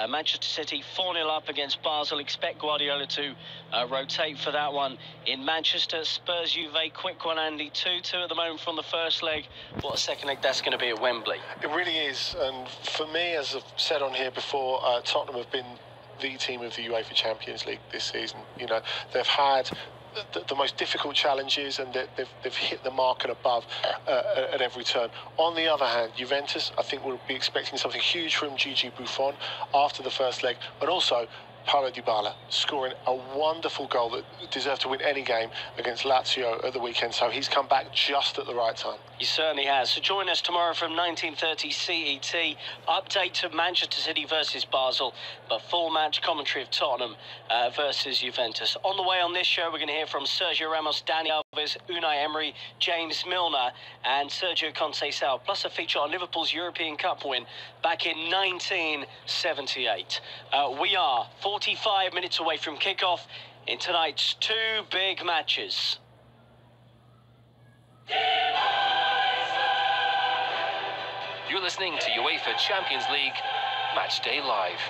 Manchester City 4-0 up against Basel. Expect Guardiola to rotate for that one in Manchester. Spurs Juve, quick one, Andy. 2-2 at the moment from the first leg. What a second leg that's going to be at Wembley. It really is, and for me, as I've said on here before, Tottenham have been the team of the UEFA Champions League this season. You know, they've had the most difficult challenges, and they've hit the mark and above at every turn. On the other hand, Juventus, I think we'll be expecting something huge from Gigi Buffon after the first leg, and also Paulo Dybala scoring a wonderful goal that deserved to win any game against Lazio at the weekend. So he's come back just at the right time. He certainly has. So join us tomorrow from 19:30 CET. Update to Manchester City versus Basel, but full match commentary of Tottenham versus Juventus. On the way on this show, we're going to hear from Sergio Ramos, Dani Alves, Unai Emery, James Milner, and Sergio Conceição, plus a feature on Liverpool's European Cup win back in 1978. We are 45 minutes away from kickoff in tonight's two big matches. You're listening to UEFA Champions League Matchday Live.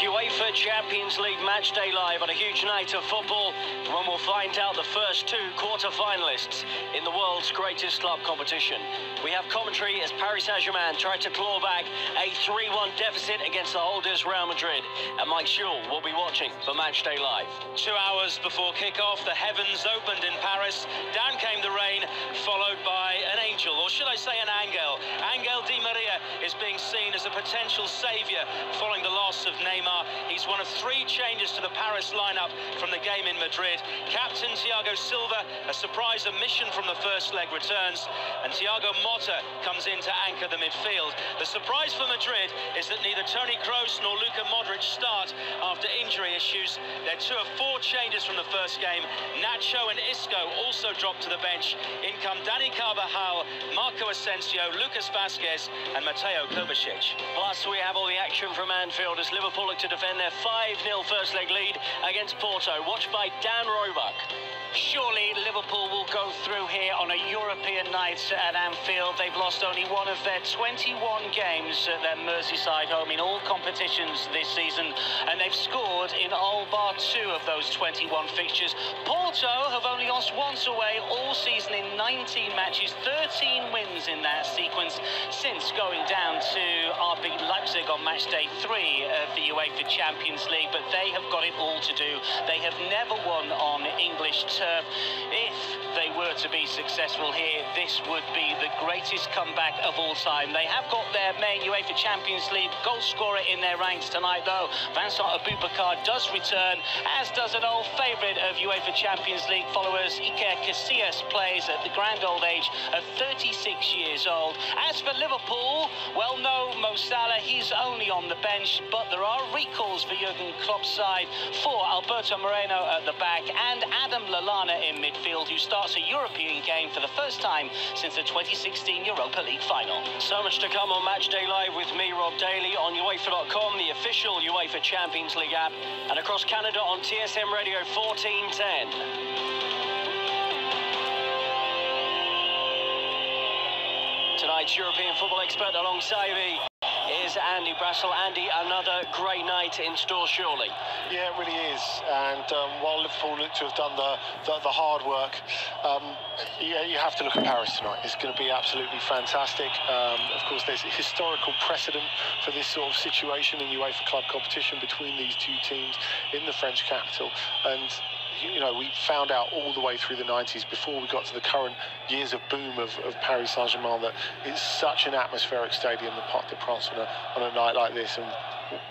UEFA Champions League Matchday Live on a huge night of football, when we'll find out the first two quarter-finalists in the world's greatest club competition. We have commentary as Paris Saint-Germain tried to claw back a 3-1 deficit against the holders Real Madrid, and Mike Schul will be watching for Matchday Live. 2 hours before kick-off, the heavens opened in Paris. Down came the rain, followed by an angel, or should I say an angel. Angel Di Maria is being seen as a potential saviour following the loss of Neymar. He's one of 3 changes to the Paris lineup from the game in Madrid. Captain Thiago Silva, a surprise omission from the first leg, returns, and Thiago Motta comes in to anchor the midfield. The surprise for Madrid is that neither Toni Kroos nor Luka Modric start after injury issues. They're 2 of 4 changes from the first game. Nacho and Isco also dropped to the bench. In come Dani Carvajal, Marco Asensio, Lucas Vazquez and Mateo Kovacic. Plus, we have all the action from Anfield as Liverpool look to defend their 5-0 first leg lead against Porto, watched by Dan Roebuck. Surely Liverpool will go through here on a European night at Anfield. They've lost only one of their 21 games at their Merseyside home in all competitions this season, and they've scored in all bar 2 of those 21 fixtures. Porto have only lost once away all season in 19 matches, 13 wins in that sequence since going down to RB Leipzig on match day 3 of the UEFA Champions League, but they have got it all to do. They have never won on English turf. If they were to be successful here, this would be the greatest comeback of all time. They have got their main UEFA Champions League goal scorer in their ranks tonight, though. Vincent Aboubakar does return, as does an old favourite of UEFA Champions League followers. Iker Casillas plays at the grand old age of 36 years old. As for Liverpool, well, no Mo Salah, he's only on the bench, but there are recalls for Jurgen Klopp's side for Alberto Moreno at the back and Adam Lallana in midfield, who starts a European game for the first time since the 2016 Europa League final. So much to come on Matchday Live with me, Rob Daly, on UEFA.com, the official UEFA Champions League app, and across Canada on TSM Radio 1410. Tonight's European football expert alongside me is Andy Brassel. Andy, another great night in store, surely. Yeah, it really is. And while Liverpool look to have done the hard work, you have to look at Paris tonight. It's going to be absolutely fantastic. Of course, there's a historical precedent for this sort of situation in UEFA club competition between these 2 teams in the French capital. And you know, we found out all the way through the 90s, before we got to the current years of boom of Paris Saint-Germain, that it's such an atmospheric stadium, the Parc des Princes, on a night like this, and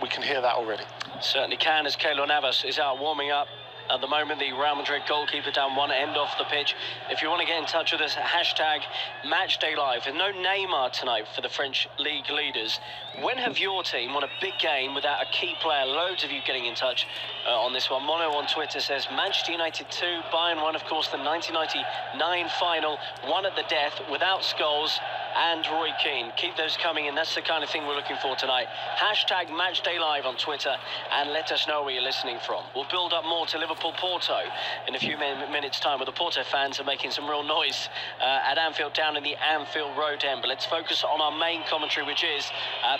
we can hear that already. Certainly can, as Keylor Navas is out warming up At the moment, the Real Madrid goalkeeper down one end off the pitch. If you want to get in touch with us, hashtag #MatchDayLive. With no Neymar tonight for the French league leaders, when have your team won a big game without a key player? Loads of you getting in touch on this one. Mono on Twitter says Manchester United 2, Bayern 1, of course, the 1999 final, won at the death without Scholes and Roy Keane. Keep those coming in. That's the kind of thing we're looking for tonight. Hashtag #MatchDayLive on Twitter and let us know where you're listening from. We'll build up more to Liverpool-Porto in a few minutes' time, where the Porto fans are making some real noise at Anfield, down in the Anfield Road end. But let's focus on our main commentary, which is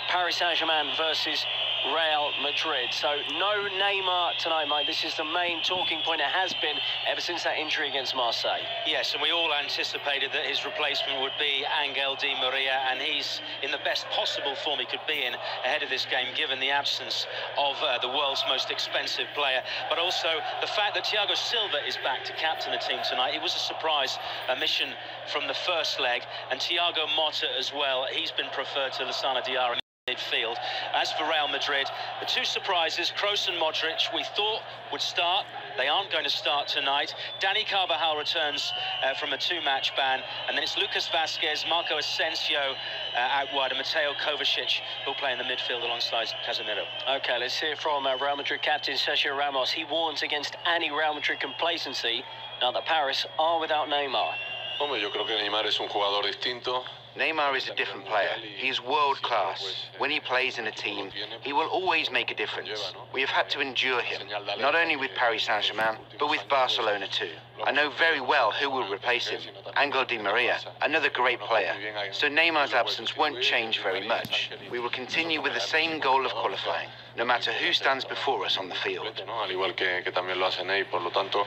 Paris Saint-Germain versus Real Madrid. So no Neymar tonight, Mike. This is the main talking point. It has been ever since that injury against Marseille. Yes, and we all anticipated that his replacement would be Angel Di Maria, and he's in the best possible form he could be in ahead of this game, given the absence of the world's most expensive player. But also the fact that Thiago Silva is back to captain the team tonight. It was a surprise mission from the first leg, and Thiago Motta as well. He's been preferred to Lassana Diarra midfield. As for Real Madrid, the two surprises, Kroos and Modric, we thought would start. They aren't going to start tonight. Dani Carvajal returns from a two-match ban, and then it's Lucas Vazquez, Marco Asensio out wide, and Mateo Kovacic who'll play in the midfield alongside Casemiro. Okay, let's hear from Real Madrid captain Sergio Ramos. He warns against any Real Madrid complacency now that Paris are without Neymar. Hombre, yo creo que Neymar es un jugador distinto. Neymar is a different player. He is world class. When he plays in a team, he will always make a difference. We have had to endure him, not only with Paris Saint-Germain, but with Barcelona too. I know very well who will replace him. Angel Di Maria, another great player. So Neymar's absence won't change very much. We will continue with the same goal of qualifying, no matter who stands before us on the field. Al igual que también lo hace Ney, por lo tanto.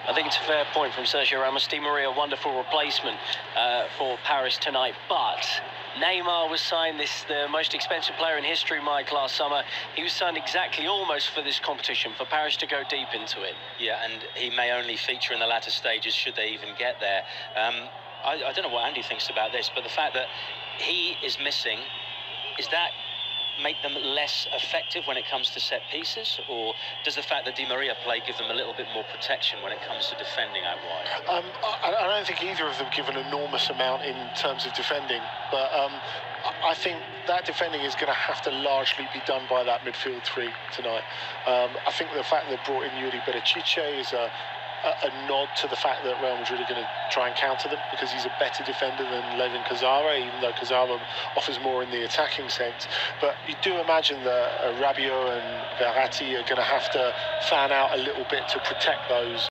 I think it's a fair point from Sergio Ramos. Di Maria, a wonderful replacement for Paris tonight. But Neymar was signed, the most expensive player in history, Mike, last summer. He was signed exactly almost for this competition, for Paris to go deep into it. Yeah, and he may only feature in the latter stages, should they even get there. I don't know what Andy thinks about this, but the fact that he is missing, is that make them less effective when it comes to set pieces, or does the fact that Di Maria play give them a little bit more protection when it comes to defending out wide? I don't think either of them give an enormous amount in terms of defending, but I think that defending is going to have to largely be done by that midfield three tonight. I think the fact that they brought in Yuri Berchiche is a nod to the fact that Real Madrid are going to try and counter them, because he's a better defender than Ledin Cazorla, even though Cazorla offers more in the attacking sense. But you do imagine that Rabiot and Verratti are going to have to fan out a little bit to protect those